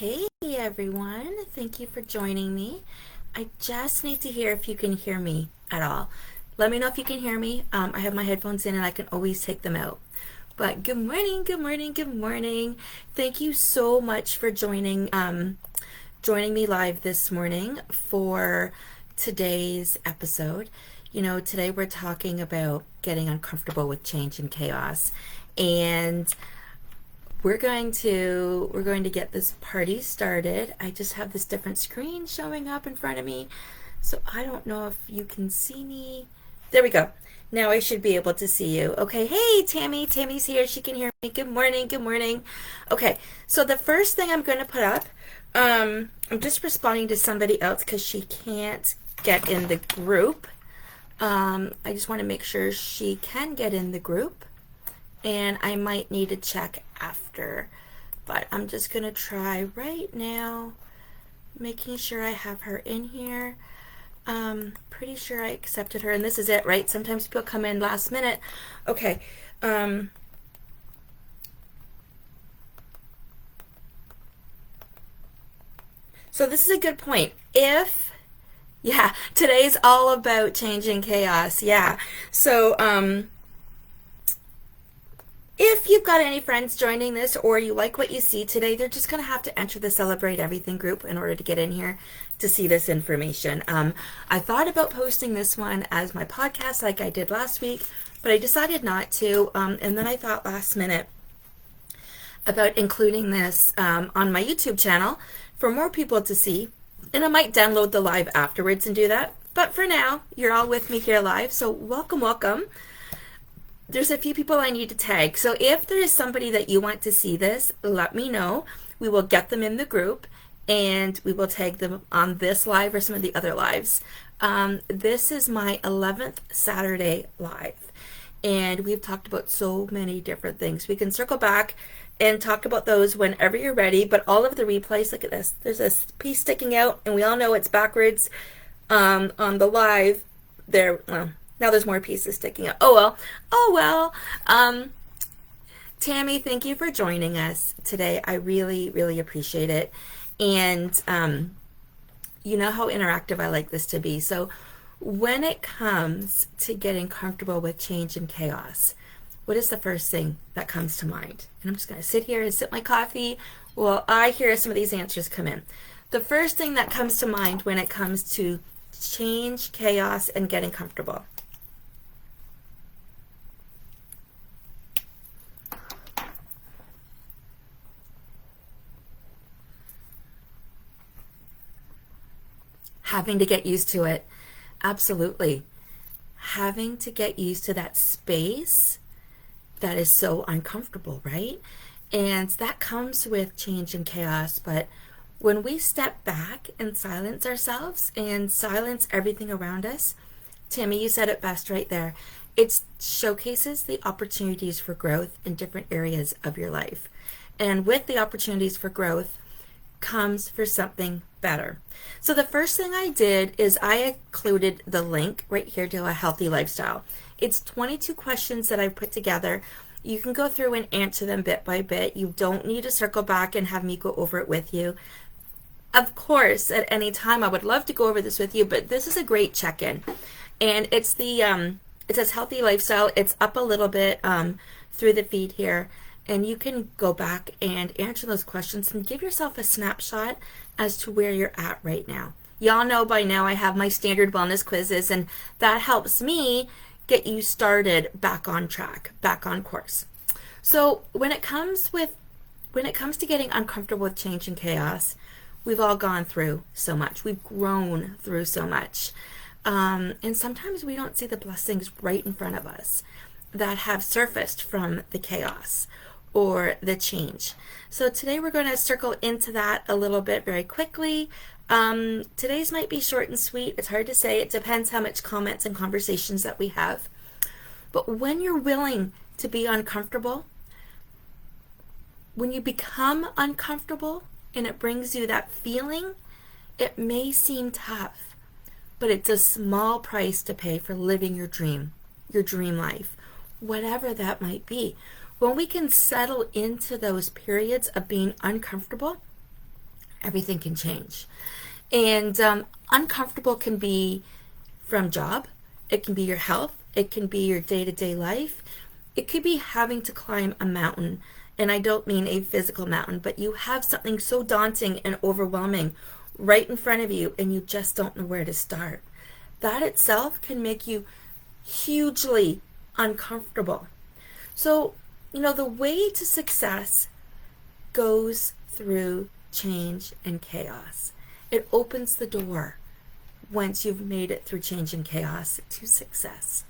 Hey everyone, thank you for joining me. I just need to hear if you can hear me at all. Let me know if you can hear me. I have my headphones in and I can always take them out. But good morning, good morning, good morning. Thank you so much for joining me live this morning for today's episode. Today we're talking about getting uncomfortable with change and chaos. And we're going to get this party started. I just have this different screen showing up in front of me, so I don't know if you can see me. There we go. Now I should be able to see you. Okay, hey Tammy's here. She can hear me. Good morning, good morning. Okay, so the first thing I'm going to put up, I'm just responding to somebody else because she can't get in the group. I just want to make sure she can get in the group, and I might need to check after, but I'm just gonna try right now, making sure I have her in here. Pretty sure I accepted her, and this is it, right? Sometimes people come in last minute. Okay. So this is a good point. Today's all about changing chaos. Yeah. So, if you've got any friends joining this or you like what you see today, they're just going to have to enter the Celebrate Everything group in order to get in here to see this information. I thought about posting this one as my podcast like I did last week, but I decided not to. And then I thought last minute about including this on my YouTube channel for more people to see. And I might download the live afterwards and do that. But for now, you're all with me here live. So welcome, welcome. There's a few people I need to tag. So if there is somebody that you want to see this, let me know. We will get them in the group and we will tag them on this live or some of the other lives. This is my 11th Saturday live, and we've talked about so many different things. We can circle back and talk about those whenever you're ready, but all of the replays, look at this. There's this piece sticking out, and we all know it's backwards on the live there. Well, now there's more pieces sticking out. Oh well. Tammy, thank you for joining us today. I really, really appreciate it. And you know how interactive I like this to be. So when it comes to getting comfortable with change and chaos, what is the first thing that comes to mind? And I'm just going to sit here and sip my coffee while I hear some of these answers come in. The first thing that comes to mind when it comes to change, chaos, and getting comfortable. Having to get used to it. Absolutely. Having to get used to that space that is so uncomfortable, right? And that comes with change and chaos. But when we step back and silence ourselves and silence everything around us, Tammy, you said it best right there. It showcases the opportunities for growth in different areas of your life. And with the opportunities for growth comes for something better. So the first thing I did is I included the link right here to A Healthy Lifestyle. It's 22 questions that I put together. You can go through and answer them bit by bit. You don't need to circle back and have me go over it with you. Of course, at any time I would love to go over this with you, but this is a great check-in. And it's it says Healthy Lifestyle. It's up a little bit through the feed here. And you can go back and answer those questions and give yourself a snapshot as to where you're at right now. Y'all know by now I have my standard wellness quizzes, and that helps me get you started back on track, back on course. So when it comes to getting uncomfortable with change and chaos, we've all gone through so much. We've grown through so much. And sometimes we don't see the blessings right in front of us that have surfaced from the chaos or the change. So today we're going to circle into that a little bit very quickly. Today's might be short and sweet. It's hard to say. It depends how much comments and conversations that we have. But when you're willing to be uncomfortable, when you become uncomfortable and it brings you that feeling, it may seem tough, but it's a small price to pay for living your dream life, whatever that might be. When we can settle into those periods of being uncomfortable, everything can change. And uncomfortable can be from job, it can be your health, it can be your day-to-day life, it could be having to climb a mountain. And I don't mean a physical mountain, but you have something so daunting and overwhelming right in front of you and you just don't know where to start. That itself can make you hugely uncomfortable. So, the way to success goes through change and chaos. It opens the door once you've made it through change and chaos to success.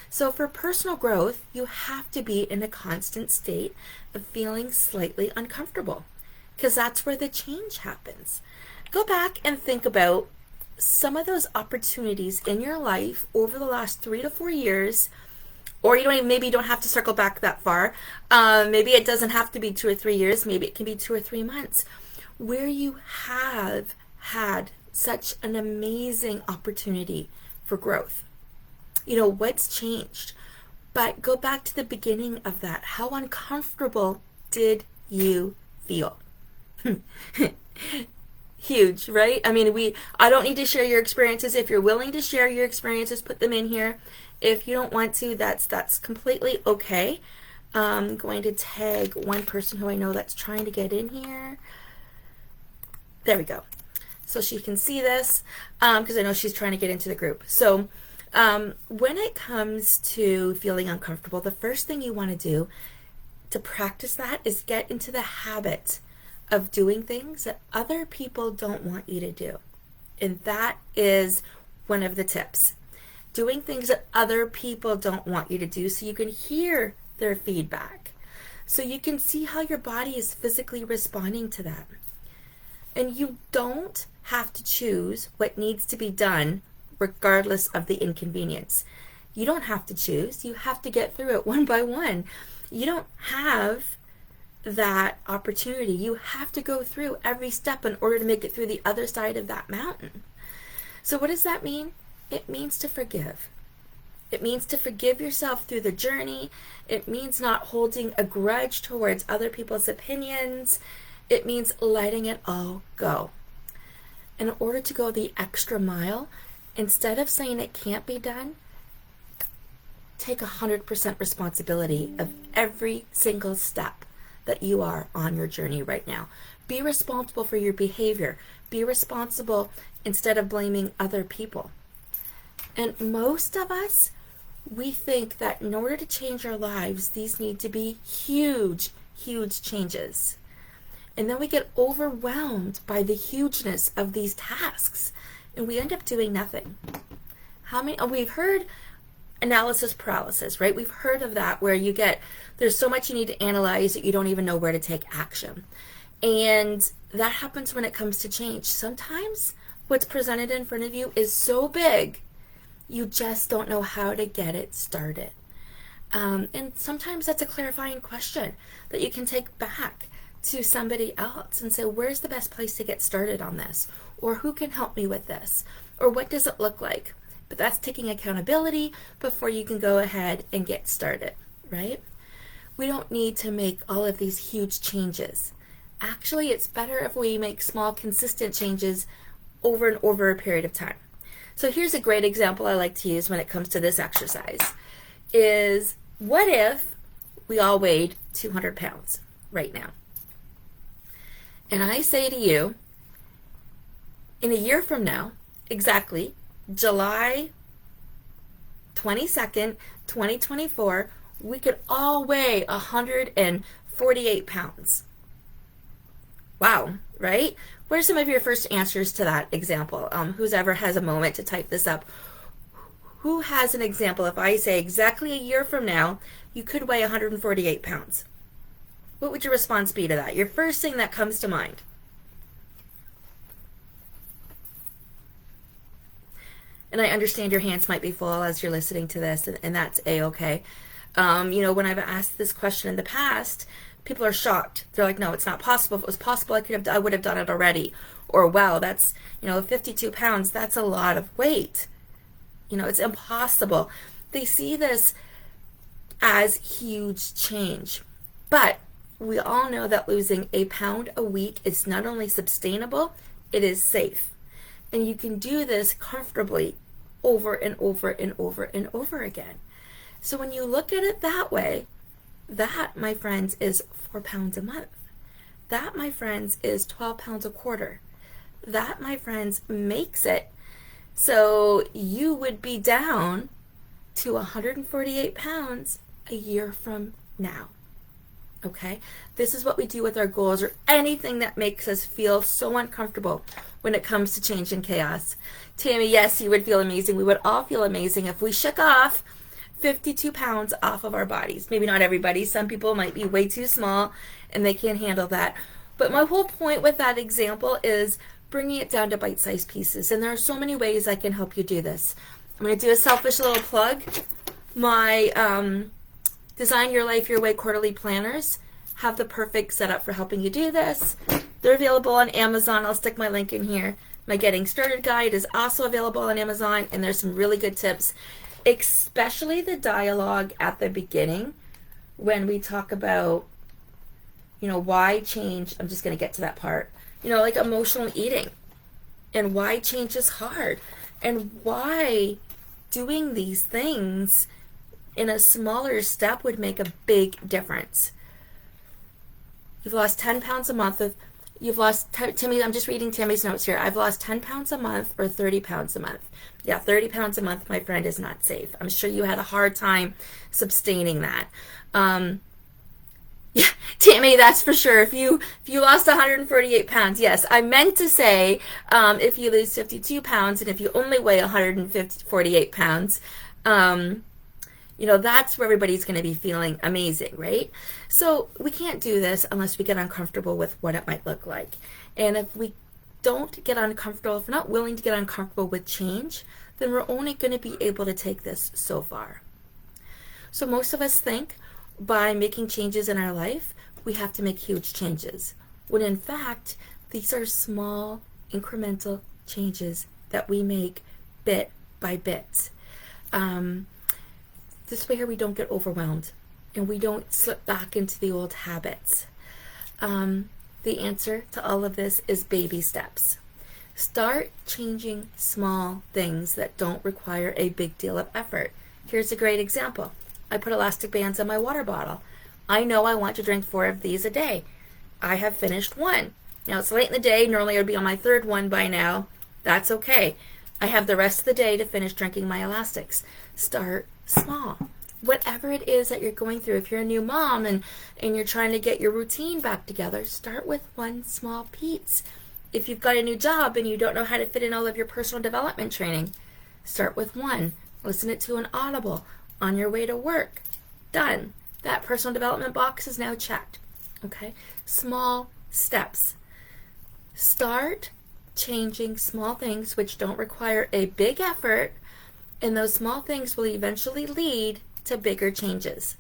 So for personal growth, you have to be in a constant state of feeling slightly uncomfortable because that's where the change happens. Go back and think about some of those opportunities in your life over the last 3 to 4 years, or maybe you don't have to circle back that far. Maybe it doesn't have to be 2 or 3 years. Maybe it can be 2 or 3 months where you have had such an amazing opportunity for growth. What's changed? But go back to the beginning of that. How uncomfortable did you feel? Huge, right? I don't need to share your experiences. If you're willing to share your experiences, put them in here. If you don't want to, that's completely okay. I'm going to tag one person who I know that's trying to get in here. There we go. So she can see this because I know she's trying to get into the group. So when it comes to feeling uncomfortable, the first thing you want to do to practice that is get into the habit of doing things that other people don't want you to do. And that is one of the tips. Doing things that other people don't want you to do so you can hear their feedback. So you can see how your body is physically responding to that. And you don't have to choose what needs to be done regardless of the inconvenience. You don't have to choose. You have to get through it one by one. You don't have that opportunity. You have to go through every step in order to make it through the other side of that mountain. So what does that mean? It means to forgive. It means to forgive yourself through the journey. It means not holding a grudge towards other people's opinions. It means letting it all go. In order to go the extra mile, instead of saying it can't be done, take 100% responsibility of every single step that you are on your journey right now. Be responsible for your behavior. Be responsible instead of blaming other people. And most of us, we think that in order to change our lives, these need to be huge, huge changes. And then we get overwhelmed by the hugeness of these tasks, and we end up doing nothing. We've heard analysis paralysis, right? We've heard of that where there's so much you need to analyze that you don't even know where to take action. And that happens when it comes to change. Sometimes what's presented in front of you is so big, you just don't know how to get it started. And sometimes that's a clarifying question that you can take back to somebody else and say, where's the best place to get started on this? Or who can help me with this? Or what does it look like? But that's taking accountability before you can go ahead and get started, right? We don't need to make all of these huge changes. Actually, it's better if we make small, consistent changes over and over a period of time. So here's a great example I like to use when it comes to this exercise is, what if we all weighed 200 pounds right now? And I say to you, in a year from now, exactly, July 22nd, 2024, we could all weigh 148 pounds. Wow, right? What are some of your first answers to that example? Who's ever has a moment to type this up? Who has an example? If I say exactly a year from now, you could weigh 148 pounds. What would your response be to that? Your first thing that comes to mind. And I understand your hands might be full as you're listening to this, and that's a-okay. When I've asked this question in the past, people are shocked. They're like, no, it's not possible. If it was possible, I would have done it already. Or, wow, that's, 52 pounds, that's a lot of weight. It's impossible. They see this as huge change. But we all know that losing a pound a week is not only sustainable, it is safe. And you can do this comfortably over and over and over and over again. So when you look at it that way, that, my friends, is 4 pounds a month. That, my friends, is 12 pounds a quarter. That, my friends, makes it so you would be down to 148 pounds a year from now. Okay? This is what we do with our goals or anything that makes us feel so uncomfortable when it comes to change and chaos. Tammy, yes, you would feel amazing. We would all feel amazing if we shook off 52 pounds off of our bodies. Maybe not everybody. Some people might be way too small and they can't handle that. But my whole point with that example is bringing it down to bite-sized pieces. And there are so many ways I can help you do this. I'm going to do a selfish little plug. My Design Your Life Your Way quarterly planners have the perfect setup for helping you do this. They're available on Amazon. I'll stick my link in here. My Getting Started guide is also available on Amazon, and there's some really good tips, especially the dialogue at the beginning when we talk about, why change. I'm just going to get to that part. Like emotional eating and why change is hard and why doing these things in a smaller step would make a big difference. You've lost 10 pounds a month. Timmy, I'm just reading Tammy's notes here. I've lost 10 pounds a month or 30 pounds a month. Yeah, 30 pounds a month, my friend, is not safe. I'm sure you had a hard time sustaining that. Yeah, Tammy, that's for sure. If you lost 148 pounds, yes. I meant to say if you lose 52 pounds and if you only weigh 148 pounds, that's where everybody's going to be feeling amazing, right? So we can't do this unless we get uncomfortable with what it might look like. And if we don't get uncomfortable, if we're not willing to get uncomfortable with change, then we're only going to be able to take this so far. So most of us think by making changes in our life, we have to make huge changes. When in fact, these are small, incremental changes that we make bit by bit. This way here we don't get overwhelmed and we don't slip back into the old habits. The answer to all of this is baby steps. Start changing small things that don't require a big deal of effort. Here's a great example. I put elastic bands on my water bottle. I know I want to drink 4 of these a day. I have finished 1. Now it's late in the day. Normally I would be on my 3rd one by now. That's okay. I have the rest of the day to finish drinking my elastics. Start small. Whatever it is that you're going through, if you're a new mom and you're trying to get your routine back together, start with 1 small piece. If you've got a new job and you don't know how to fit in all of your personal development training, start with 1. Listen it to an Audible on your way to work. Done. That personal development box is now checked. Okay? Small steps. Start changing small things which don't require a big effort, and those small things will eventually lead to bigger changes.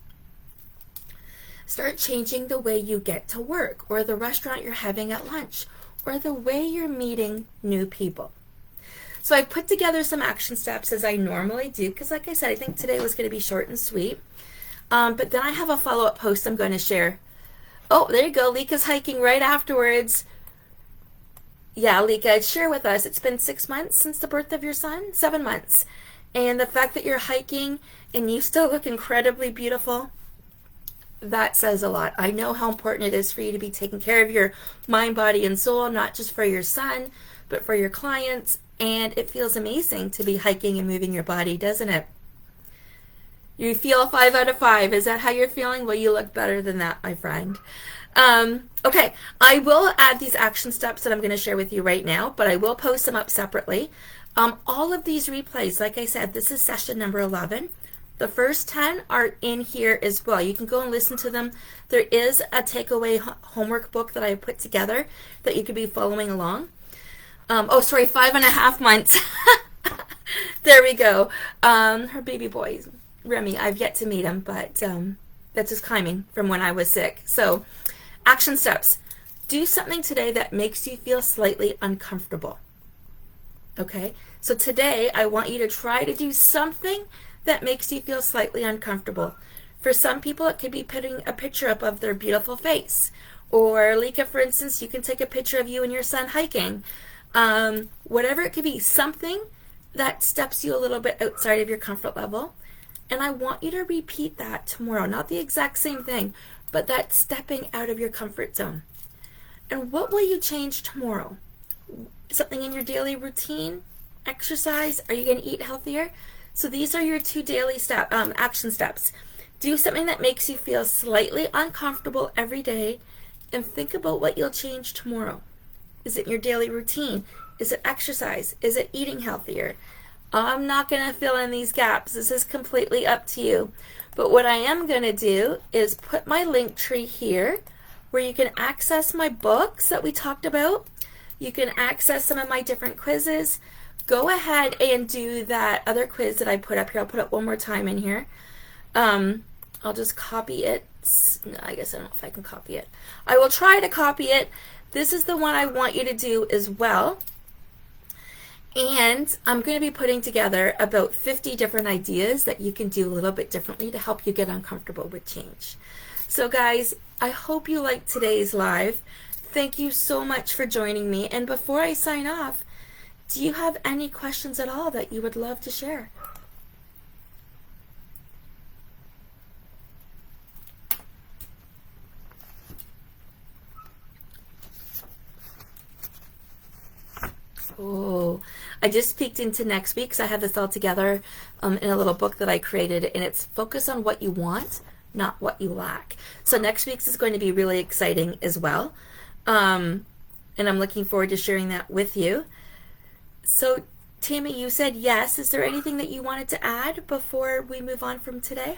Start changing the way you get to work, or the restaurant you're having at lunch, or the way you're meeting new people. So I put together some action steps as I normally do, because like I said, I think today was going to be short and sweet. But then I have a follow-up post I'm going to share. Oh, there you go. Lika's hiking right afterwards. Yeah, Lika, share with us. It's been 6 months since the birth of your son? 7 months. And the fact that you're hiking and you still look incredibly beautiful, that says a lot. I know how important it is for you to be taking care of your mind, body, and soul, not just for your son, but for your clients. And it feels amazing to be hiking and moving your body, doesn't it? You feel a 5 out of 5. Is that how you're feeling? Well, you look better than that, my friend. Okay, I will add these action steps that I'm going to share with you right now, but I will post them up separately. All of these replays, like I said, this is session number 11. The first 10 are in here as well. You can go and listen to them. There is a takeaway homework book that I put together that you could be following along. 5.5 months. There we go. Her baby boy, Remy, I've yet to meet him, but that's just climbing from when I was sick. So, action steps. Do something today that makes you feel slightly uncomfortable. Okay? So today, I want you to try to do something that makes you feel slightly uncomfortable. For some people, it could be putting a picture up of their beautiful face. Or, Lika, for instance, you can take a picture of you and your son hiking. Whatever it could be, something that steps you a little bit outside of your comfort level. And I want you to repeat that tomorrow. Not the exact same thing, but that stepping out of your comfort zone. And what will you change tomorrow? Something in your daily routine? Exercise? Are you going to eat healthier? So these are your 2 daily action steps. Do something that makes you feel slightly uncomfortable every day, and think about what you'll change tomorrow. Is it your daily routine? Is it exercise? Is it eating healthier? I'm not going to fill in these gaps. This is completely up to you. But what I am going to do is put my link tree here where you can access my books that we talked about. You can access some of my different quizzes. Go ahead and do that other quiz that I put up here. I'll put it one more time in here. I'll just copy it. No, I guess I don't know if I can copy it. I will try to copy it. This is the one I want you to do as well. And I'm going to be putting together about 50 different ideas that you can do a little bit differently to help you get uncomfortable with change. So guys, I hope you liked today's live. Thank you so much for joining me. And before I sign off, do you have any questions at all that you would love to share? Oh, I just peeked into next week, so I have this all together in a little book that I created, and it's focus on what you want, not what you lack. So next week's is going to be really exciting as well, and I'm looking forward to sharing that with you. So Tammy, you said yes. Is there anything that you wanted to add before we move on from today?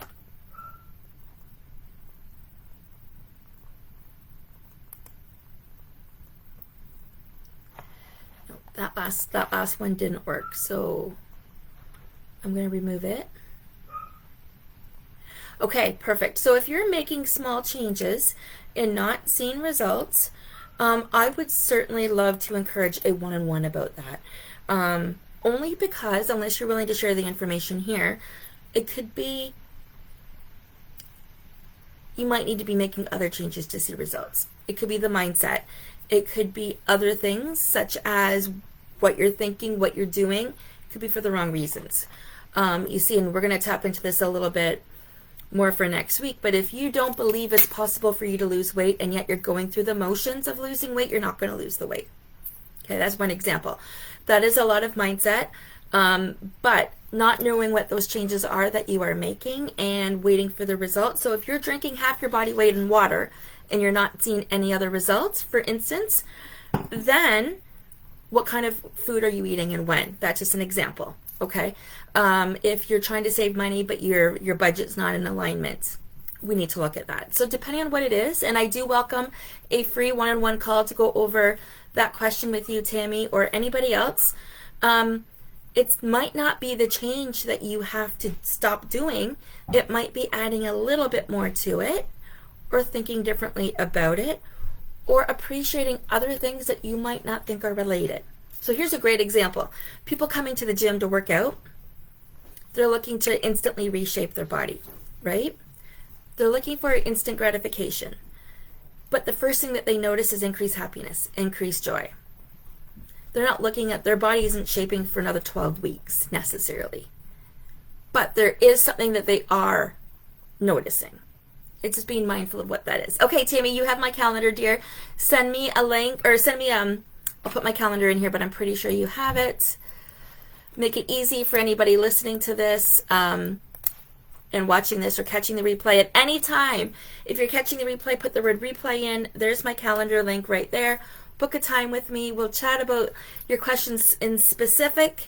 That last one didn't work, so I'm going to remove it. Okay, perfect. So if you're making small changes and not seeing results, I would certainly love to encourage a one-on-one about that. Only because, unless you're willing to share the information here, it could be you might need to be making other changes to see results. It could be the mindset. It could be other things, such as what you're thinking, what you're doing. It could be for the wrong reasons. You see, and we're going to tap into this a little bit more for next week, but if you don't believe it's possible for you to lose weight and yet you're going through the motions of losing weight, you're not going to lose the weight. Okay, that's one example. That is a lot of mindset, but not knowing what those changes are that you are making and waiting for the results. So if you're drinking half your body weight in water and you're not seeing any other results, for instance, then what kind of food are you eating and when? That's just an example, okay? If you're trying to save money but your budget's not in alignment, we need to look at that. So depending on what it is, and I do welcome a free one-on-one call to go over that question with you, Tammy, or anybody else. It might not be the change that you have to stop doing. It might be adding a little bit more to it, or thinking differently about it, or appreciating other things that you might not think are related. So here's a great example. People coming to the gym to work out, they're looking to instantly reshape their body, right? They're looking for instant gratification. But the first thing that they notice is increased happiness, increased joy. They're not looking at their body isn't shaping for another 12 weeks necessarily. But there is something that they are noticing. It's just being mindful of what that is. Okay, Tammy, you have my calendar, dear. Send me a link, or send me, I'll put my calendar in here, but I'm pretty sure you have it. Make it easy for anybody listening to this and watching this or catching the replay at any time. If you're catching the replay, put the word replay in. There's my calendar link right there. Book a time with me. We'll chat about your questions in specific.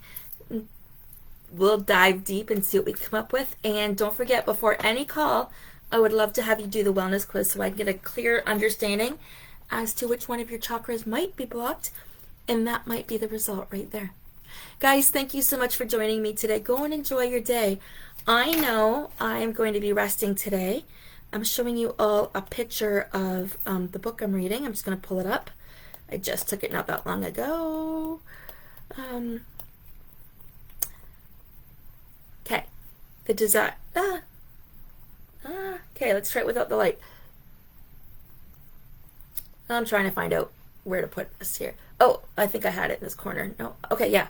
We'll dive deep and see what we come up with. And don't forget, before any call, I would love to have you do the wellness quiz so I can get a clear understanding as to which one of your chakras might be blocked, and that might be the result right there. Guys, thank you so much for joining me today. Go and enjoy your day. I know I am going to be resting today. I'm showing you all a picture of the book I'm reading. I'm just going to pull it up. I just took it not that long ago. Okay. The desire. Okay, let's try it without the light. I'm trying to find out where to put this here. Oh, I think I had it in this corner. No. Okay, yeah.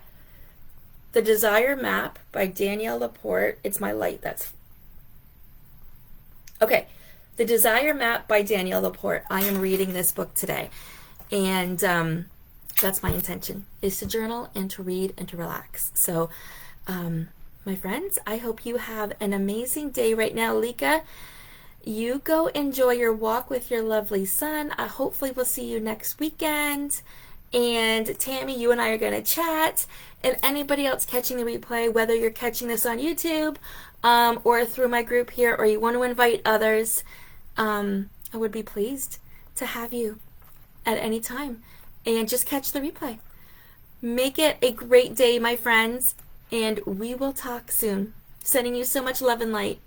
The Desire Map by Danielle Laporte. It's my light. That's okay. The Desire Map by Danielle Laporte. I am reading this book today. And that's my intention, is to journal and to read and to relax. So, my friends, I hope you have an amazing day right now. Lika, you go enjoy your walk with your lovely son. Hopefully we'll see you next weekend. And Tammy, you and I are going to chat. And anybody else catching the replay, whether you're catching this on YouTube or through my group here, or you want to invite others, I would be pleased to have you at any time. And just catch the replay. Make it a great day, my friends. And we will talk soon. Sending you so much love and light.